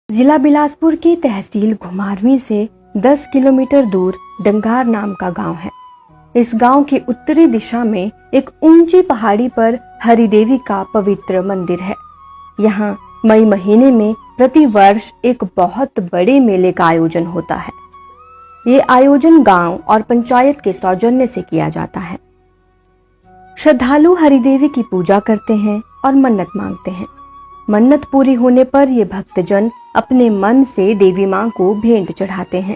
जिला बिलासपुर की तहसील घुमारवीं से 10 किलोमीटर दूर डंगार नाम का गांव है। इस गांव की उत्तरी दिशा में एक ऊंची पहाड़ी पर हरिदेवी का पवित्र मंदिर है। यहाँ मई महीने में प्रति वर्ष एक बहुत बड़े मेले का आयोजन होता है। ये आयोजन गांव और पंचायत के सौजन्य से किया जाता है। श्रद्धालु हरिदेवी की पूजा करते हैं और मन्नत मांगते हैं। मन्नत पूरी होने पर ये भक्तजन अपने मन से देवी मां को भेंट चढ़ाते हैं।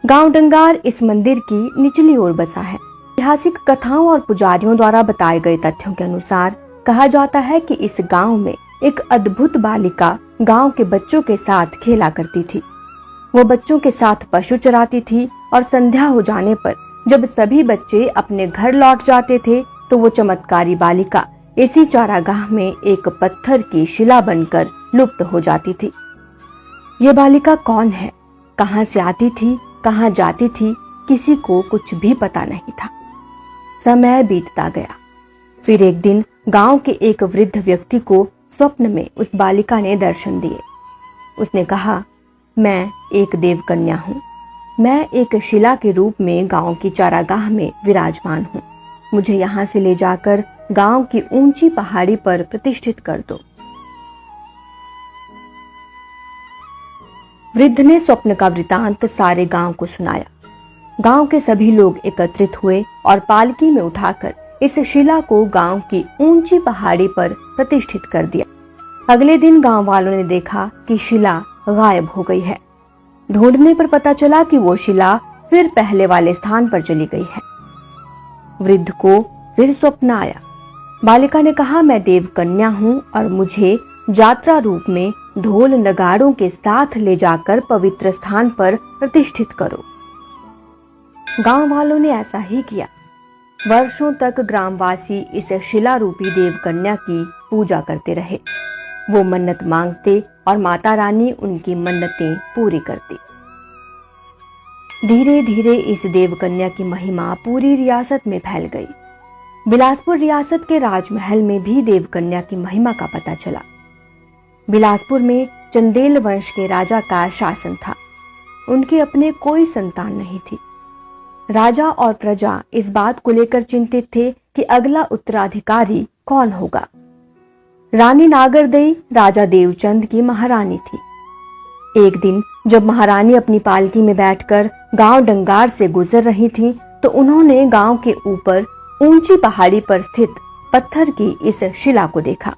गांव डंगार इस मंदिर की निचली ओर बसा है। ऐतिहासिक कथाओं और पुजारियों द्वारा बताए गए तथ्यों के अनुसार कहा जाता है कि इस गांव में एक अद्भुत बालिका गांव के बच्चों के साथ खेला करती थी। वो बच्चों के साथ पशु चराती थी और संध्या हो जाने पर जब सभी बच्चे अपने घर लौट जाते थे तो वो चमत्कारी बालिका इसी चारागाह में एक पत्थर की शिला बनकर लुप्त हो जाती थी। ये बालिका कौन है, कहां से आती थी, कहां जाती थी, किसी को कुछ भी पता नहीं था। समय बीतता गया। फिर एक दिन गांव के एक वृद्ध व्यक्ति को स्वप्न में उस बालिका ने दर्शन दिए। उसने कहा, मैं एक देव कन्या हूँ। मैं एक शिला के रूप में गांव की चारागाह में विराजमान हूँ। मुझे यहाँ से ले जाकर गांव की ऊंची पहाड़ी पर प्रतिष्ठित कर दो। वृद्ध ने स्वप्न का वृतांत सारे गांव को सुनाया। गांव के सभी लोग एकत्रित हुए और पालकी में उठाकर इस शिला को गांव की ऊंची पहाड़ी पर प्रतिष्ठित कर दिया। अगले दिन गांव वालों ने देखा कि शिला गायब हो गई है। ढूंढने पर पता चला कि वो शिला फिर पहले वाले स्थान पर चली गई है। वृद्ध को फिर स्वप्न आया। बालिका ने कहा, मैं देव कन्या हूँ और मुझे यात्रा रूप में ढोल नगाड़ों के साथ ले जाकर पवित्र स्थान पर प्रतिष्ठित करो। गांव वालों ने ऐसा ही किया। वर्षों तक ग्रामवासी इस शिला रूपी देव कन्या की पूजा करते रहे। वो मन्नत मांगते और माता रानी उनकी मन्नतें पूरी करती। धीरे धीरे इस देव कन्या की महिमा पूरी रियासत में फैल गई। बिलासपुर रियासत के राजमहल में भी देव कन्या की महिमा का पता चला। बिलासपुर में चंदेल वंश के राजा का शासन था। उनके अपने कोई संतान नहीं थी। राजा और प्रजा इस बात को लेकर चिंतित थे कि अगला उत्तराधिकारी कौन होगा। रानी नागरदेई राजा देवचंद की महारानी थी। एक दिन जब महारानी अपनी पालकी में बैठकर गांव डंगार से गुजर रही थी तो उन्होंने गांव के ऊपर ऊंची पहाड़ी पर स्थित पत्थर की इस शिला को देखा।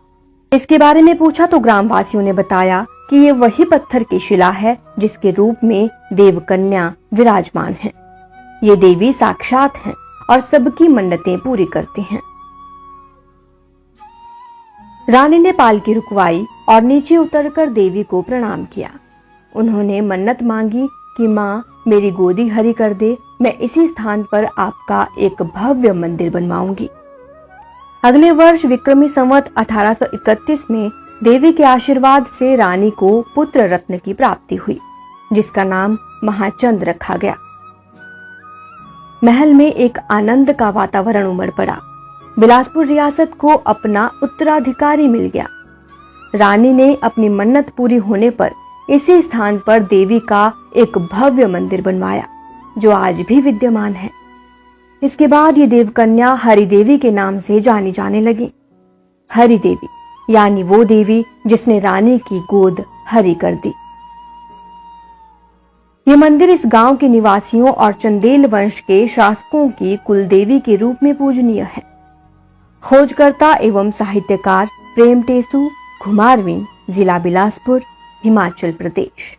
इसके बारे में पूछा तो ग्रामवासियों ने बताया कि ये वही पत्थर की शिला है जिसके रूप में देव कन्या विराजमान है। ये देवी साक्षात हैं और सबकी मन्नतें पूरी करती हैं। रानी ने पालकी रुकवाई और नीचे उतरकर देवी को प्रणाम किया। उन्होंने मन्नत मांगी कि माँ मेरी गोदी हरी कर दे। मैं इसी स्थान पर आपका एक भव्य मंदिर बनवाऊंगी। अगले वर्ष विक्रमी संवत 1831 में देवी के आशीर्वाद से रानी को पुत्र रत्न की प्राप्ति हुई, जिसका नाम महाचंद रखा गया। महल में एक आनंद का वातावरण उमड़ पड़ा। बिलासपुर रियासत को अपना उत्तराधिकारी मिल गया। रानी ने अपनी मन्नत पूरी होने पर इसी स्थान पर देवी का एक भव्य मंदिर बनवाया, जो आज भी विद्यमान है। इसके बाद ये देवकन्या हरिदेवी के नाम से जानी जाने लगी। हरिदेवी यानी वो देवी जिसने रानी की गोद हरी कर दी। ये मंदिर इस गांव के निवासियों और चंदेल वंश के शासकों की कुलदेवी के रूप में पूजनीय है। खोजकर्ता एवं साहित्यकार प्रेम टेसु, घुमारवीं, जिला बिलासपुर, हिमाचल प्रदेश।